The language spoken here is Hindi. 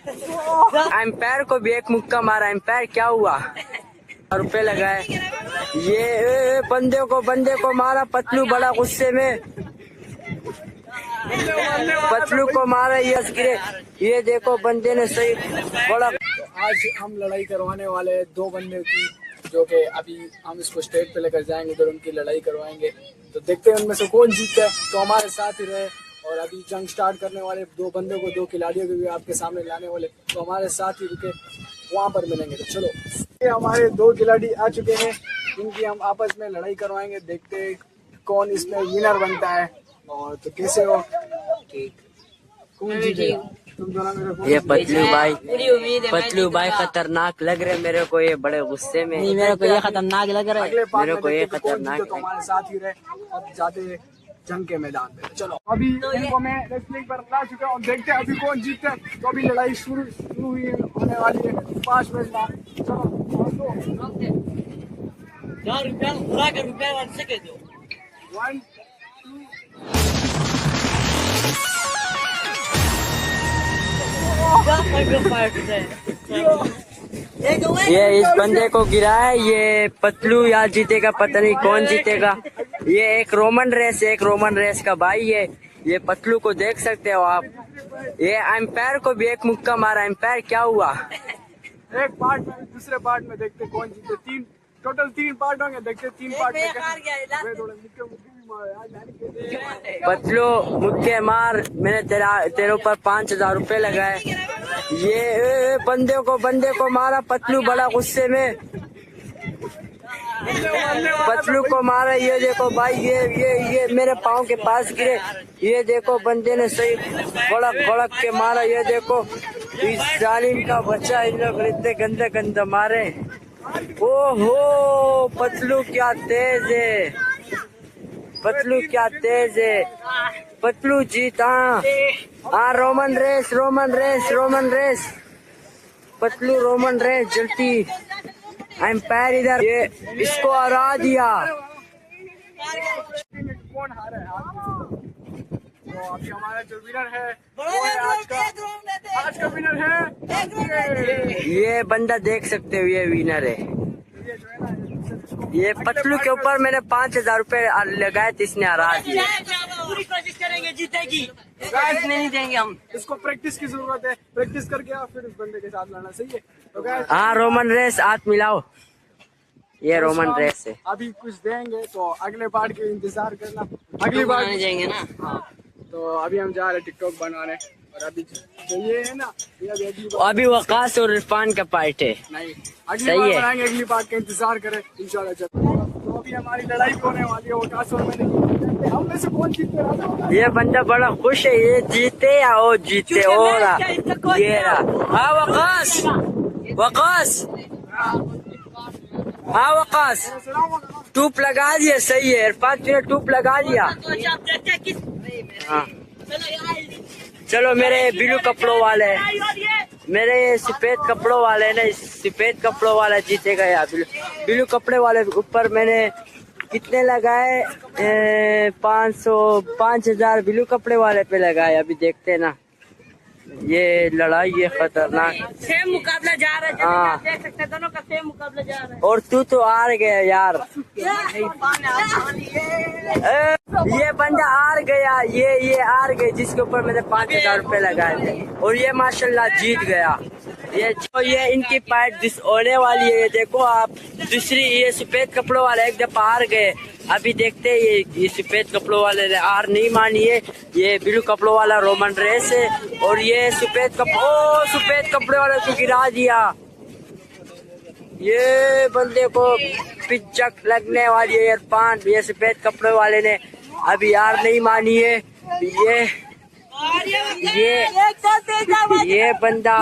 एम्पायर को भी एक मुक्का मारा। एम्पायर क्या हुआ? रुपए लगाए। ये बंदे को मारा। पतलू बड़ा गुस्से में, पतलू को मारा। यस गिरे। ये देखो बंदे ने सही बड़ा। आज हम लड़ाई करवाने वाले हैं दो बंदे की, जो कि अभी हम इसको स्टेट पे लेकर जाएंगे, उधर उनकी लड़ाई करवाएंगे। तो देखते हैं उनमें से कौन जीतता है। तो हमारे साथ ही रहे। और अभी जंग स्टार्ट करने वाले दो बंदों को, दो खिलाड़ियों को भी आपके सामने लाने वाले, तो हमारे साथ ही रुके, वहाँ पर मिलेंगे। तो चलो, ये हमारे दो खिलाड़ी आ चुके हैं, इनकी हम आपस में लड़ाई करवाएंगे। देखते हैं कौन इसमें विनर बनता है। और तो कैसे हो? ठीक। कौन जीतेगा? तुम दोनों मेरे को। ये पतलू भाई खतरनाक लग रहे मेरे को। ये बड़े गुस्से में। नहीं, मेरे को ये खतरनाक लग रहा है। अगले पार्ट मेरे में को ये देखते हैं कौन खतरनाक जीते, तो हमारे साथ ही रहे। अब जाते हैं जंग के मैदान में। चलो, अभी इनको मैं रेसलिंग पर ला चुका हूँ। देखते हैं अभी कौन जीतता है। तो अभी लड़ाई शुरू हुई होने वाली है 5 मिनट बाद। चलो, 1 ये इस बंदे को गिरा है। ये पतलू यार जीतेगा, पता नहीं कौन जीतेगा। ये एक रोमन रेस का भाई है। ये पतलू को देख सकते हो आप। ये एम्पायर को भी एक मुक्का मारा। एम्पायर क्या हुआ? एक पार्ट में, दूसरे पार्ट में देखते हैं कौन जीते। टोटल 3 पार्ट होंगे। देखते हैं 3 पार्ट में पतलू मुक्के मार। मैंने तेरे ऊपर 5000 रुपए लगाए। ये बंदे को मारा। पतलू बड़ा गुस्से में, पतलू को मारा। ये देखो भाई, ये मेरे पाँव के पास गिरे। ये देखो बंदे ने सही बड़क के मारा। ये देखो इस जालिम का बच्चा। इन लोग इतने गंदे मारे। ओहो, पतलू क्या तेज है, पतलू क्या तेज है। पतलू जीता। हाँ, Roman race. Patlu Roman race जल्दी। एम्पायर इधर। ये इसको हरा दिया। कौन हारा है? तो अभी हमारा जो विनर है वो है आज का विनर है ये बंदा देख सकते हो, ये विनर है। ये पतलू के ऊपर मैंने 5000 रुपए लगाए थे, इसने हरा दिया। पूरी कोशिश करेंगे जीतेगी। नहीं देंगे हम। इसको प्रैक्टिस की जरूरत है। प्रैक्टिस करके आप फिर उस बंदे के साथ लड़ना। सही है? तो गाइस, हाँ, रोमन रेस हाथ मिलाओ। ये रोमन रेस है। अभी कुछ देंगे तो अगले पार्ट के इंतजार करना। अगली बार नहीं जाएंगे ना। हाँ, तो अभी हम जा रहे टिकटॉक बनाने। और अभी जो ये है ना, ये अगली बार अभी वकास और इरफान का पार्ट है। नहीं, अगली सही बार है। बनाएंगे। अगली पार्ट का इंतजार करें इंशाल्लाह। तो अभी हमारी लड़ाई भी होने वाली है वकास और मैंने। हम में से कौन जीतते रहा? ये बंदा बड़ा खुश है। ये जीते या वो जीते हो रहा। ये रहा। हाँ वकास, हाँ वकास, टूप लगा दिया। सही है इरफान, तूने टूप लगा दिया। हाँ, चलो मेरे ब्लू कपड़ों वाले, मेरे सफेद कपड़ों वाले ना, सफेद कपड़ों वाला जीतेगा। या ब्लू कपड़े वाले ऊपर मैंने कितने लगाए? 5000 ब्लू कपड़े वाले पे लगाए। अभी देखते हैं ना, ये लड़ाई ये खतरनाक सेम मुकाबला जा रहा है। हाँ। देख सकते हैं दोनों का सेम मुकाबला जा रहा है। और तू हार गया यार। ये बंदा हार गया। ये हार गए जिसके ऊपर मैंने 5000 रुपए लगाए थे। और ये माशाल्लाह जीत गया। ये इनकी फाइट होने वाली है। ये देखो आप, दूसरी ये सफेद कपड़ों वाले एक दफा हार गए। अभी देखते हैं ये सफेद कपड़ों वाले ने हार नहीं मानी है। ये ब्लू कपड़ों वाला रोमन रेस है। और ये सफेद कपड़े वाले को गिरा दिया। ये बंदे को पिचक लगने वाली है इरफान। ये सफेद कपड़े वाले ने अभी हार नहीं मानी है। ये बंदा